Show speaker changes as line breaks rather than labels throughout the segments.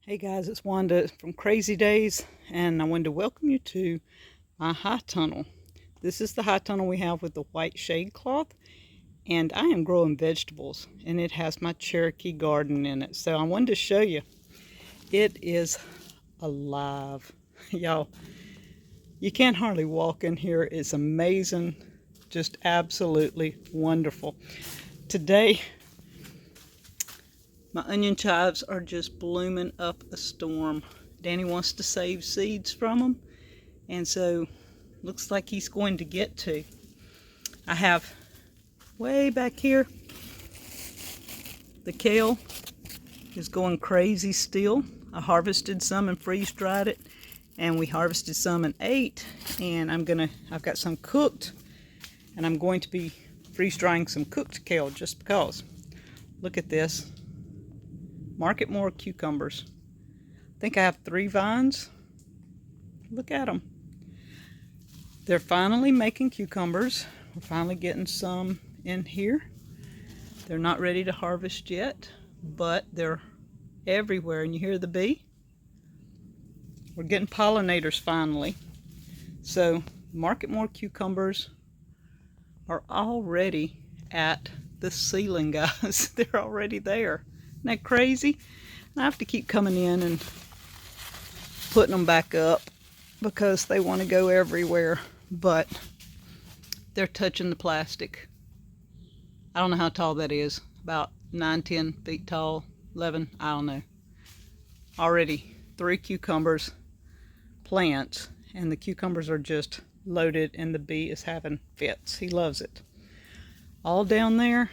Hey guys, it's Wanda from Crazy Days, and I wanted to welcome you to my high tunnel. This is the high tunnel we have with the white shade cloth, and I am growing vegetables, and it has my Cherokee garden in it. So I wanted to show you. It is alive. Y'all, you can't hardly walk in here. It's amazing, just absolutely wonderful. Today, my onion chives are just blooming up a storm. Danny wants to save seeds from them, and so looks like he's going to get to. I have way back here, the kale is going crazy still. I harvested some and freeze dried it, and we harvested some and ate, and I've got some cooked, and I'm going to be freeze drying some cooked kale just because. Look at this. Market more cucumbers. I think I have 3 vines. Look at them. They're finally making cucumbers. We're finally getting some in here. They're not ready to harvest yet, but they're everywhere. And you hear the bee? We're getting pollinators finally. So market more cucumbers are already at the ceiling, guys. They're already there. Isn't that crazy? I have to keep coming in and putting them back up because they want to go everywhere, but they're touching the plastic. I don't know how tall that is, about 9-10 feet tall, 11, I don't know. Already 3 cucumbers plants, and the cucumbers are just loaded, and the bee is having fits. He loves it. All down there,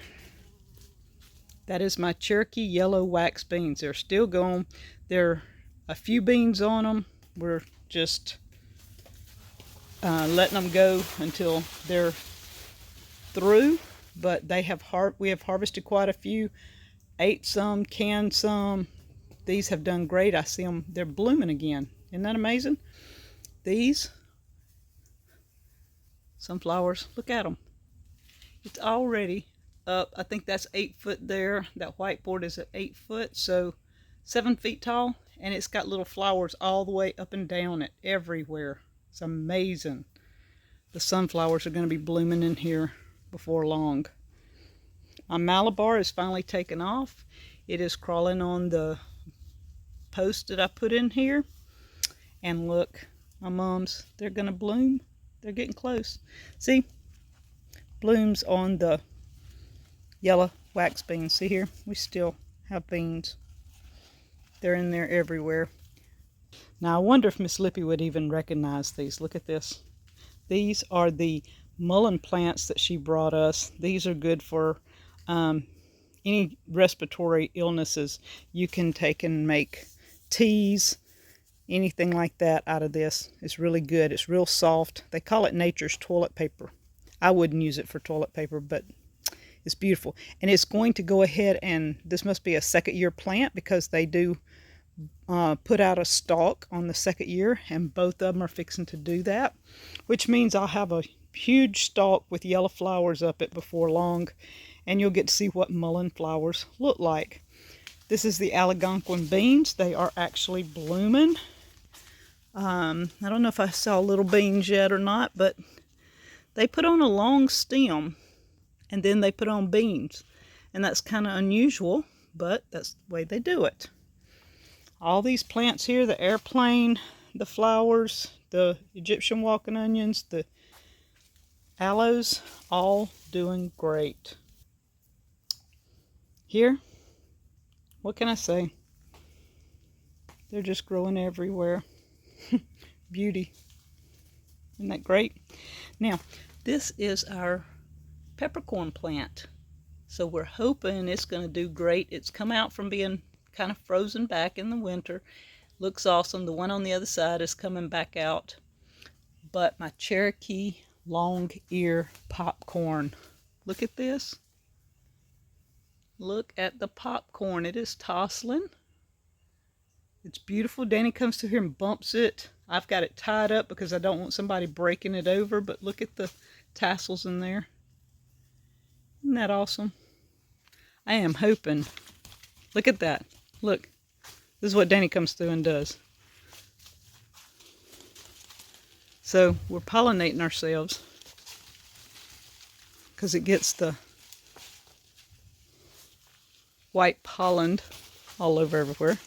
that is my Cherokee yellow wax beans. They're still going. There are a few beans on them. We're just letting them go until they're through. But we have harvested quite a few. Ate some, canned some. These have done great. I see them. They're blooming again. Isn't that amazing? These sunflowers. Look at them. It's already up. I think that's 8 foot there. That whiteboard is at 8 foot, so 7 feet tall, and it's got little flowers all the way up and down it everywhere. It's amazing. The sunflowers are going to be blooming in here before long. My Malabar is finally taken off. It is crawling on the post that I put in here, and look, my mums, they're going to bloom. They're getting close. See, blooms on the yellow wax beans. See here? We still have beans. They're in there everywhere. Now I wonder if Miss Lippy would even recognize these. Look at this. These are the mullein plants that she brought us. These are good for any respiratory illnesses. You can take and make teas, anything like that out of this. It's really good. It's real soft. They call it nature's toilet paper. I wouldn't use it for toilet paper, but it's beautiful. And it's going to go ahead, and this must be a 2nd year plant because they do put out a stalk on the 2nd year, and both of them are fixing to do that, which means I'll have a huge stalk with yellow flowers up it before long, and you'll get to see what mullein flowers look like. This is the Algonquin beans. They are actually blooming. I don't know if I saw little beans yet or not, but they put on a long stem and then they put on beans, and that's kind of unusual, but that's the way they do it. All these plants here, the airplane, the flowers, the Egyptian walking onions, the aloes, all doing great. Here, what can I say? They're just growing everywhere. Beauty. Isn't that great? Now, this is our peppercorn plant. So we're hoping it's going to do great. It's come out from being kind of frozen back in the winter. Looks awesome. The one on the other side is coming back out. But my Cherokee long ear popcorn. Look at this. Look at the popcorn. It is tossling. It's beautiful. Danny comes through here and bumps it. I've got it tied up because I don't want somebody breaking it over, but look at the tassels in there. Isn't that awesome? I am hoping. Look at that. Look. This is what Danny comes through and does. So we're pollinating ourselves because it gets the white pollen all over everywhere.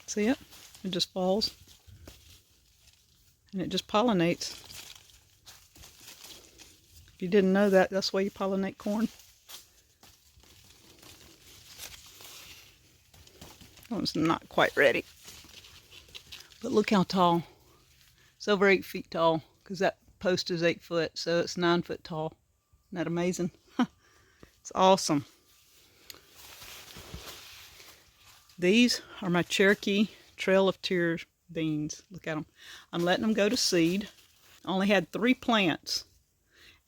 See it? It just falls. And it just pollinates. If you didn't know that, that's why you pollinate corn. That one's not quite ready. But look how tall. It's over 8 feet tall because that post is 8 foot, so it's 9 foot tall. Isn't that amazing? It's awesome. These are my Cherokee Trail of Tears beans. Look at them. I'm letting them go to seed. I only had 3 plants.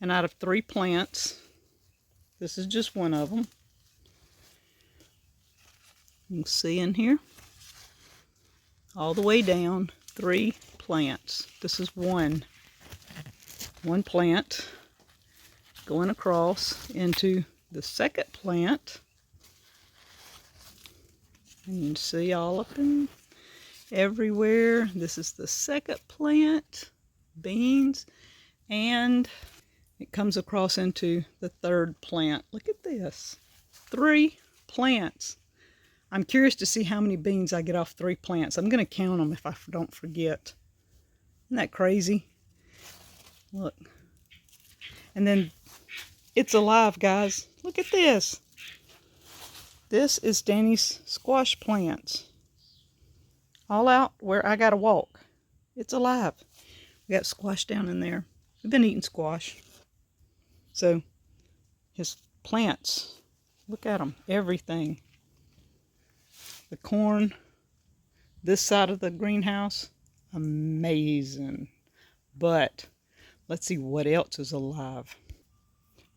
And out of 3 plants, this is just one of them. You can see in here, all the way down, 3 plants. This is one plant going across into the second plant. And you can see all up in everywhere. This is the second plant, beans, and it comes across into the third plant. Look at this. 3 plants. I'm curious to see how many beans I get off 3 plants. I'm going to count them if I don't forget. Isn't that crazy? Look. And then it's alive, guys. Look at this. This is Danny's squash plants. All out where I got to walk. It's alive. We got squash down in there. We've been eating squash. So his plants, look at them, everything. The corn, this side of the greenhouse, amazing. But let's see what else is alive.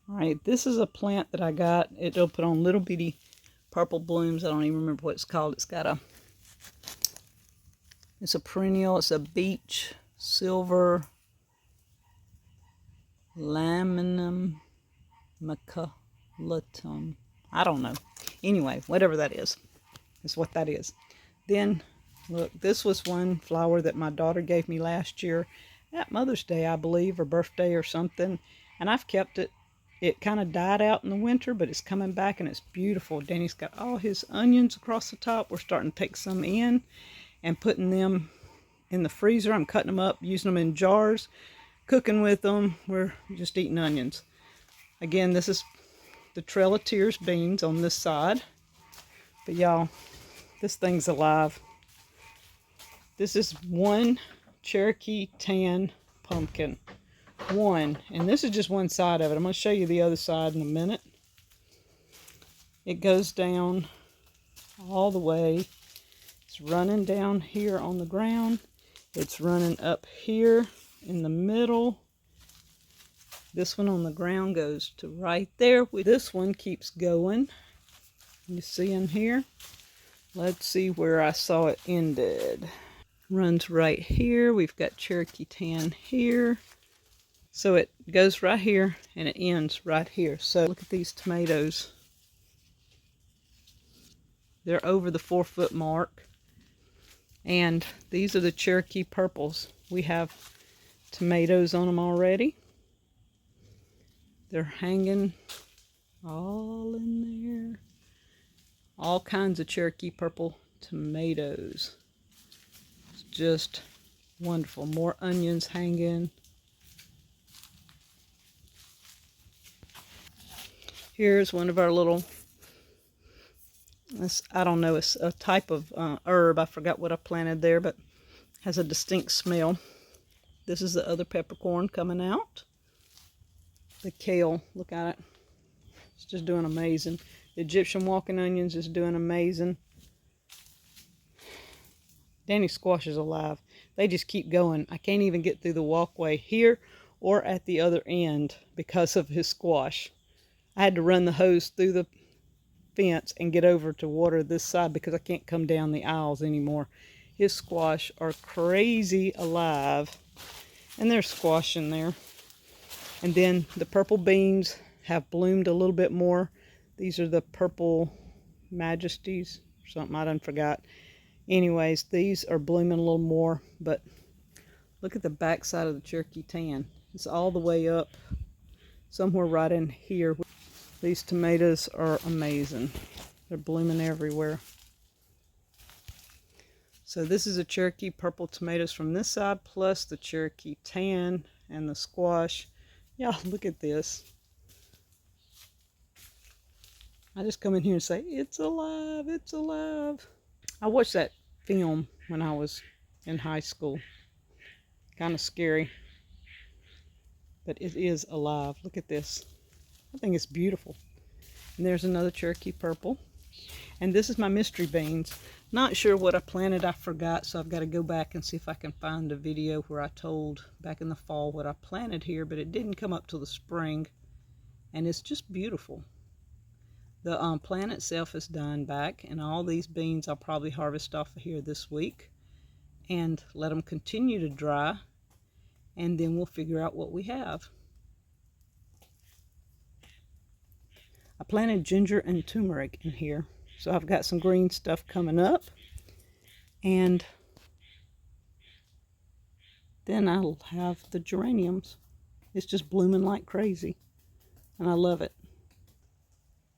All right, this is a plant that I got. It'll put on little bitty purple blooms. I don't even remember what it's called. It's a perennial. It's a beech silver laminum maculatum. I don't know. Anyway, whatever that is what that is. Then, look, this was one flower that my daughter gave me last year at Mother's Day, I believe, or birthday or something. And I've kept it. It kind of died out in the winter, but it's coming back and it's beautiful. Danny's got all his onions across the top. We're starting to take some in and putting them in the freezer. I'm cutting them up, using them in jars, cooking with them. We're just eating onions. Again, this is the Trail of Tears beans on this side. But y'all, this thing's alive. This is one Cherokee tan pumpkin. One. And this is just one side of it. I'm going to show you the other side in a minute. It goes down all the way. It's running down here on the ground. It's running up here in the middle. This one on the ground goes to right there. This one keeps going. You see in here? Let's see where I saw it ended. Runs right here. We've got Cherokee tan here. So it goes right here and it ends right here. So look at these tomatoes. They're over the 4 foot mark. And these are the Cherokee purples. We have tomatoes on them already. They're hanging all in there. All kinds of Cherokee purple tomatoes. It's just wonderful. More onions hanging. Here's one of our little, I don't know, it's a type of herb. I forgot what I planted there, but has a distinct smell. This is the other peppercorn coming out. The kale, look at it. It's just doing amazing. The Egyptian walking onions is doing amazing. Danny's squash is alive. They just keep going. I can't even get through the walkway here or at the other end because of his squash. I had to run the hose through the fence and get over to water this side because I can't come down the aisles anymore. His squash are crazy alive. And there's squash in there. And then the purple beans have bloomed a little bit more. These are the purple Majesties or something. I done forgot. Anyways, these are blooming a little more, but look at the back side of the Cherokee tan. It's all the way up, somewhere right in here. These tomatoes are amazing. They're blooming everywhere. So this is a Cherokee purple tomatoes from this side, plus the Cherokee tan and the squash. Y'all, look at this. I just come in here and say, it's alive, it's alive. I watched that film when I was in high school. Kind of scary, but it is alive. Look at this. I think it's beautiful. And there's another Cherokee purple. And this is my mystery beans. Not sure what I planted, I forgot, so I've got to go back and see if I can find a video where I told back in the fall what I planted here, but it didn't come up till the spring, and it's just beautiful. The plant itself is dying back, and all these beans I'll probably harvest off of here this week and let them continue to dry, and then we'll figure out what we have. I planted ginger and turmeric in here, so I've got some green stuff coming up, and then I'll have the geraniums. It's just blooming like crazy, and I love it.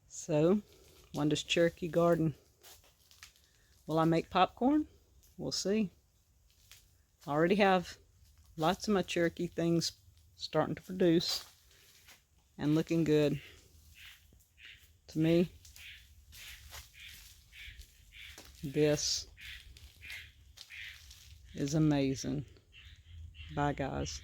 So, Wanda's Cherokee garden. Will I make popcorn? We'll see. I already have lots of my Cherokee things starting to produce and looking good. To me, this is amazing. Bye, guys.